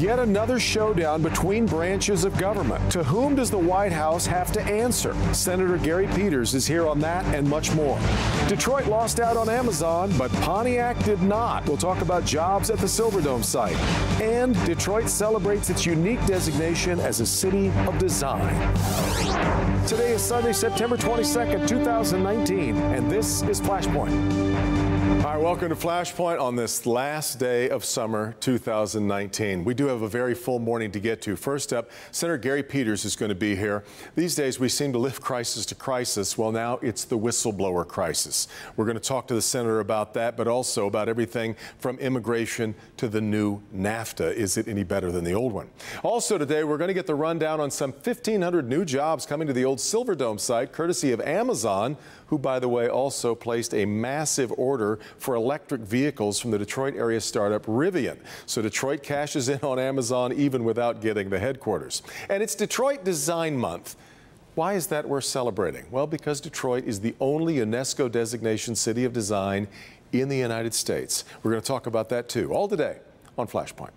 Yet another showdown between branches of government. To whom does the White House have to answer? Senator Gary Peters is here on that and much more. Detroit lost out on Amazon, but Pontiac did not. We'll talk about jobs at the Silverdome site. And Detroit celebrates its unique designation as a city of design. Today is Sunday, September 22nd, 2019, and this is Flashpoint. All right, welcome to Flashpoint on this last day of summer 2019. We do have a very full morning to get to. First up, Senator Gary Peters is going to be here. These days, we seem to lift crisis to crisis. Well, now it's the whistleblower crisis. We're going to talk to the senator about that, but also about everything from immigration to the new NAFTA. Is it any better than the old one? Also today, we're going to get the rundown on some 1,500 new jobs coming to the old Silverdome site, courtesy of Amazon, who, by the way, also placed a massive order for electric vehicles from the Detroit area startup Rivian. So Detroit cashes in on Amazon even without getting the headquarters. And it's Detroit Design Month. Why is that worth celebrating? Well, because Detroit is the only UNESCO designation city of design in the United States. We're going to talk about that too, all today on Flashpoint.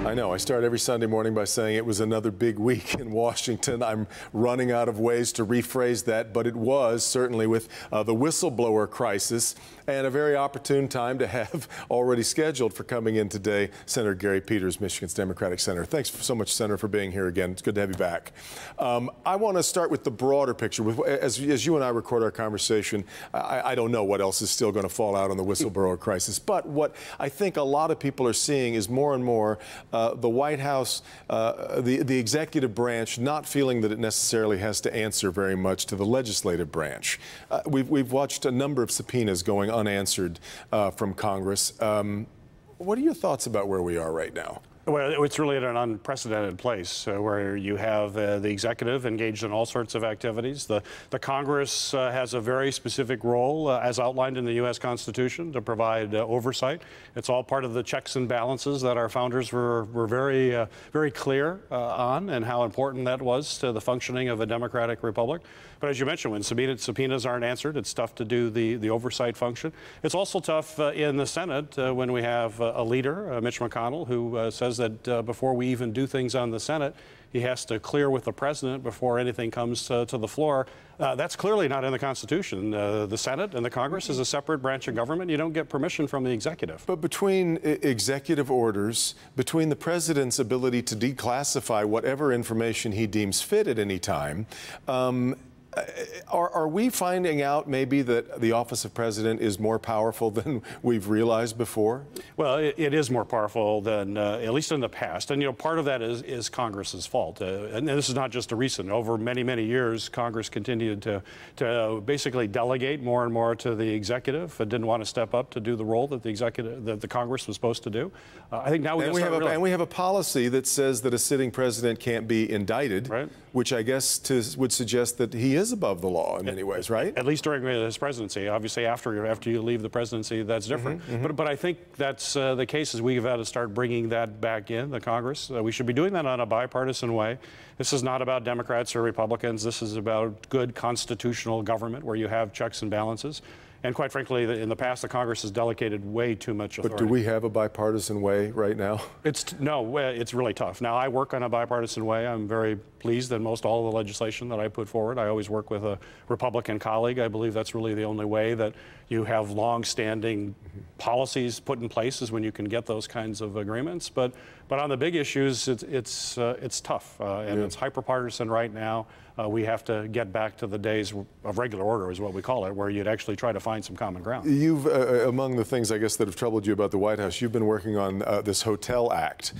I know, I start every Sunday morning by saying it was another big week in Washington. I'm running out of ways to rephrase that, but it was certainly with the whistleblower crisis and a very opportune time to have already scheduled for coming in today, Senator Gary Peters, Michigan's Democratic Senator. Thanks so much, Senator, for being here again. It's good to have you back. I want to start with the broader picture. As you and I record our conversation, I don't know what else is still going to fall out on the whistleblower crisis, but what I think a lot of people are seeing is more and more the White House, the executive branch, not feeling that it necessarily has to answer very much to the legislative branch. We've watched a number of subpoenas going unanswered from Congress. What are your thoughts about where we are right now? Well, it's really at an unprecedented place where you have the executive engaged in all sorts of activities. The Congress has a very specific role, as outlined in the U.S. Constitution, to provide oversight. It's all part of the checks and balances that our founders were very clear on, and how important that was to the functioning of a democratic republic. But as you mentioned, when subpoenas aren't answered, it's tough to do the oversight function. It's also tough in the Senate when we have a leader, Mitch McConnell, who says that before we even do things on the Senate, he has to clear with the president before anything comes to the floor. That's clearly not in the Constitution. The Senate and the Congress is a separate branch of government. You don't get permission from the executive. But between executive orders, between the president's ability to declassify whatever information he deems fit at any time, are we finding out maybe that the office of president is more powerful than we've realized before? Well, it is more powerful than, at least in the past. And, you know, part of that is Congress's fault. And this is not just a recent. Over many, many years, Congress continued to basically delegate more and more to the executive and didn't want to step up to do the role that the Congress was supposed to do. I think now we have a policy that says that a sitting president can't be indicted, right, which I guess would suggest that he is above the law in many ways, right? At least during his presidency. Obviously, after you leave the presidency, that's different. But I think that's the case. Is we've got to start bringing that back in the Congress. We should be doing that on a bipartisan way. This is not about Democrats or Republicans. This is about good constitutional government where you have checks and balances. And quite frankly, in the past, the Congress has delegated way too much authority. But do we have a bipartisan way right now? No, it's really tough. Now, I work on a bipartisan way. I'm very pleased that most all of the legislation that I put forward, I always work with a Republican colleague. I believe that's really the only way that you have long-standing policies put in place is when you can get those kinds of agreements. But on the big issues, it's tough, and it's hyper-partisan right now. We have to get back to the days of regular order, is what we call it, where you'd actually try to find some common ground. You've, among the things, I guess, that have troubled you about the White House, you've been working on this Hotel Act.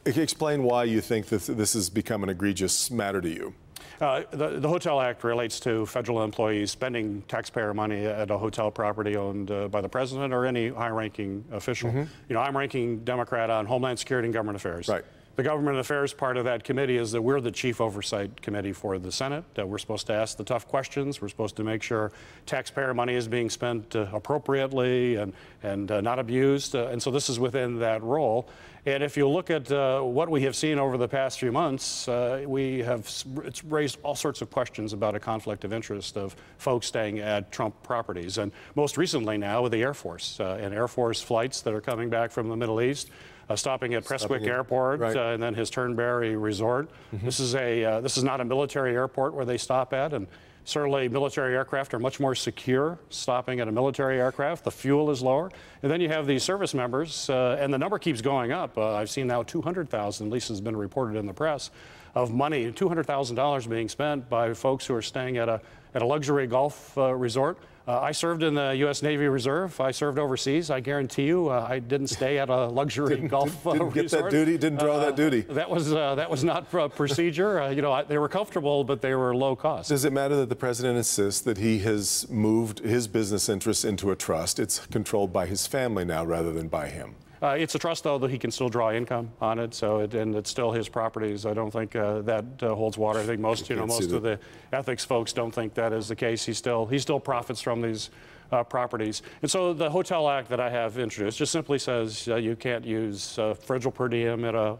Explain why you think that this has become an egregious matter to you. The Hotel Act relates to federal employees spending taxpayer money at a hotel property owned by the president or any high-ranking official. You know, I'm ranking Democrat on Homeland Security and Government Affairs. Right. The government affairs part of that committee is that we're the chief oversight committee for the Senate. We're supposed to ask the tough questions. We're supposed to make sure taxpayer money is being spent appropriately and not abused. And so this is within that role. And if you look at what we have seen over the past few months, it's raised all sorts of questions about a conflict of interest of folks staying at Trump properties. And most recently now with the Air Force and Air Force flights that are coming back from the Middle East. Stopping at Prestwick Airport, right. And then his Turnberry Resort. Mm-hmm. This is not a military airport where they stop at, and certainly military aircraft are much more secure stopping at a military aircraft. The fuel is lower. And then you have these service members, and the number keeps going up. I've seen now 200,000, at least has been reported in the press, of money, $200,000 being spent by folks who are staying at a luxury golf resort. I served in the U.S. Navy Reserve. I served overseas. I guarantee you, I didn't stay at a luxury golf resort. Didn't get that duty. Didn't draw that duty. That was not procedure. They were comfortable, but they were low cost. Does it matter that the president insists that he has moved his business interests into a trust? It's controlled by his family now rather than by him. It's a trust, though, that he can still draw income on it, and it's still his properties. I don't think that holds water. I think most of the ethics folks don't think that is the case. He still profits from these properties. And so the Hotel Act that I have introduced just simply says you can't use federal per diem at a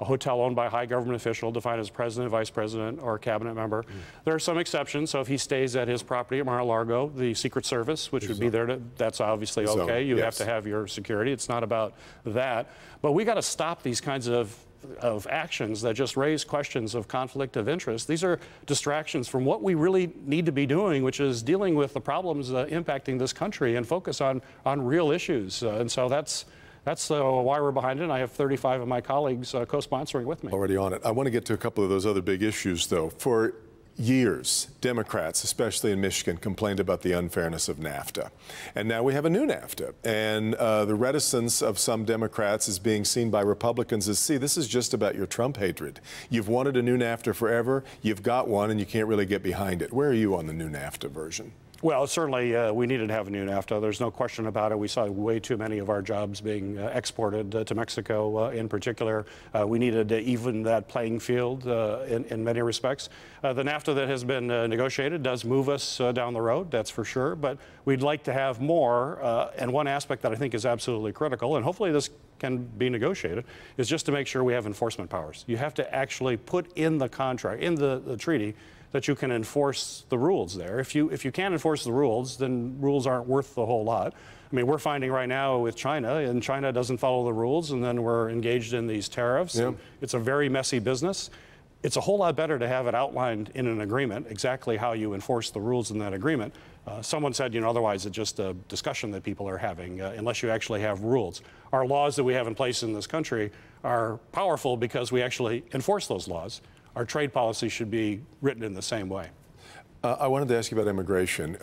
hotel owned by a high government official defined as president, vice president, or cabinet member. There are some exceptions. So if he stays at his property at Mar-a-Lago, the Secret Service, which would be there, that's obviously okay. You have to have your security. It's not about that. But we got to stop these kinds of actions that just raise questions of conflict of interest. These are distractions from what we really need to be doing, which is dealing with the problems impacting this country and focus on real issues. And so that's why we're behind it. And I have 35 of my colleagues co-sponsoring with me. Already on it. I want to get to a couple of those other big issues, though. For years, Democrats, especially in Michigan, complained about the unfairness of NAFTA. And now we have a new NAFTA. And the reticence of some Democrats is being seen by Republicans as, see, this is just about your Trump hatred. You've wanted a new NAFTA forever. You've got one, and you can't really get behind it. Where are you on the new NAFTA version? Well, certainly we needed to have a new NAFTA. There's no question about it. We saw way too many of our jobs being exported to Mexico in particular. We needed to even that playing field in many respects. The NAFTA that has been negotiated does move us down the road, that's for sure. But we'd like to have more. And one aspect that I think is absolutely critical, and hopefully this can be negotiated, is just to make sure we have enforcement powers. You have to actually put in the contract, in the treaty, that you can enforce the rules there. If you can't enforce the rules, then rules aren't worth a whole lot. I mean, we're finding right now with China, and China doesn't follow the rules, and then we're engaged in these tariffs. Yeah. It's a very messy business. It's a whole lot better to have it outlined in an agreement, exactly how you enforce the rules in that agreement. Someone said, otherwise it's just a discussion that people are having, unless you actually have rules. Our laws that we have in place in this country are powerful because we actually enforce those laws. Our trade policy should be written in the same way. I wanted to ask you about immigration.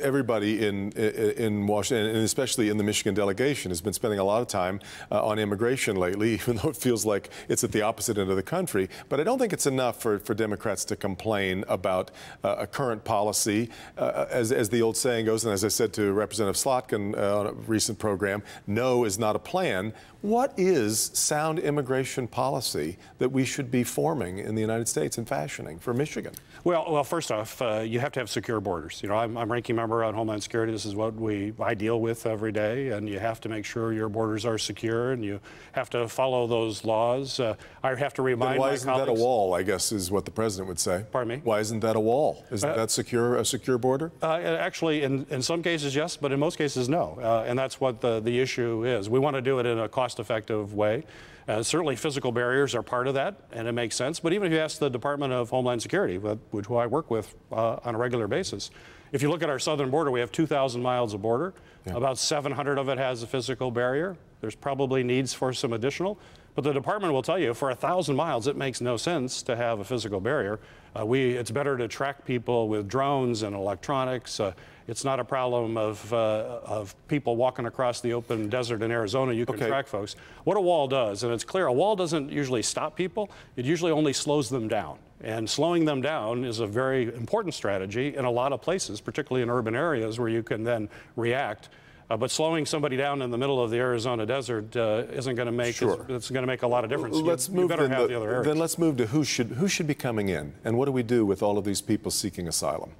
Everybody in Washington, and especially in the Michigan delegation, has been spending a lot of time on immigration lately, even though it feels like it's at the opposite end of the country. But I don't think it's enough for Democrats to complain about a current policy. As the old saying goes, and as I said to Representative Slotkin on a recent program, no is not a plan. What is sound immigration policy that we should be forming in the United States and fashioning for Michigan? Well, first off, you have to have secure borders. I'm ranking member on Homeland Security. This is what I deal with every day, and you have to make sure your borders are secure, and you have to follow those laws. I have to remind my colleagues. Why isn't that a wall, I guess, is what the president would say. Pardon me? Why isn't that a wall? Isn't that a secure border? Actually, in some cases, yes, but in most cases, no. And that's what the issue is. We want to do it in a cost-effective way. Certainly physical barriers are part of that, and it makes sense. But even if you ask the Department of Homeland Security, which I work with on a regular basis, if you look at our southern border, we have 2,000 miles of border. Yeah. About 700 of it has a physical barrier. There's probably needs for some additional. But the department will tell you, for 1,000 miles, it makes no sense to have a physical barrier. It's better to track people with drones and electronics. It's not a problem of people walking across the open desert in Arizona. You can track folks. What a wall does, and it's clear, a wall doesn't usually stop people. It usually only slows them down. And slowing them down is a very important strategy in a lot of places, particularly in urban areas where you can then react. But slowing somebody down in the middle of the Arizona desert isn't going to make it's going to make a lot of difference. You better have the other areas. Then let's move to who should be coming in, and what do we do with all of these people seeking asylum?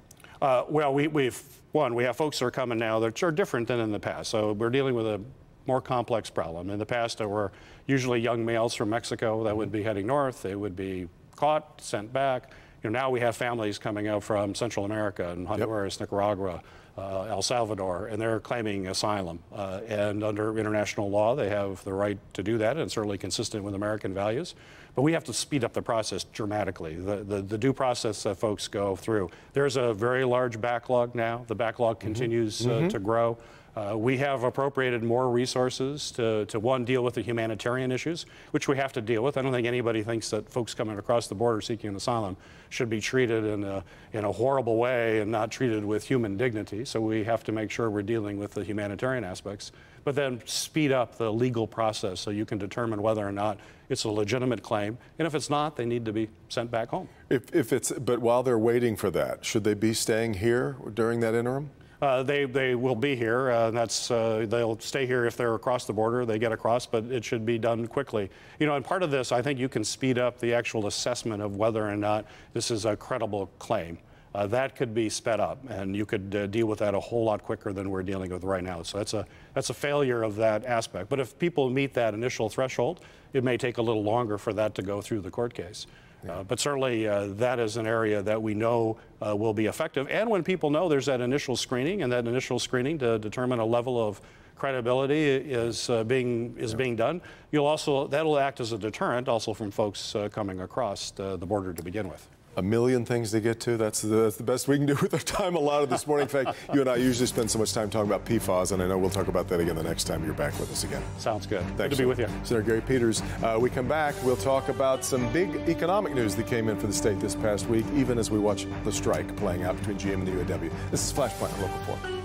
Well, we have folks that are coming now that are different than in the past. So we're dealing with a more complex problem. In the past, there were usually young males from Mexico that would be heading north. They would be caught, sent back. Now we have families coming out from Central America and Honduras, Nicaragua, El Salvador, and they're claiming asylum. And under international law, they have the right to do that, and it's certainly consistent with American values. But we have to speed up the process dramatically, the due process that folks go through. There's a very large backlog now. The backlog continues to grow. We have appropriated more resources to one, deal with the humanitarian issues, which we have to deal with. I don't think anybody thinks that folks coming across the border seeking asylum should be treated in a horrible way and not treated with human dignity. So we have to make sure we're dealing with the humanitarian aspects, but then speed up the legal process so you can determine whether or not it's a legitimate claim. And if it's not, they need to be sent back home. But while they're waiting for that, should they be staying here during that interim? They will be here. They'll stay here if they're across the border. They get across, but it should be done quickly. And part of this, I think you can speed up the actual assessment of whether or not this is a credible claim. That could be sped up, and you could deal with that a whole lot quicker than we're dealing with right now. So that's a failure of that aspect. But if people meet that initial threshold, it may take a little longer for that to go through the court case. But certainly that is an area that we know will be effective. And when people know there's that initial screening, and that initial screening to determine a level of credibility is being done, that'll act as a deterrent also from folks coming across the border to begin with. A million things to get to. That's the best we can do with our time allotted this morning. In fact, you and I usually spend so much time talking about PFAS, and I know we'll talk about that again the next time you're back with us again. Sounds good. Thanks. Good to be with you. Senator Gary Peters. We come back, we'll talk about some big economic news that came in for the state this past week, even as we watch the strike playing out between GM and the UAW. This is Flashpoint on Local 4.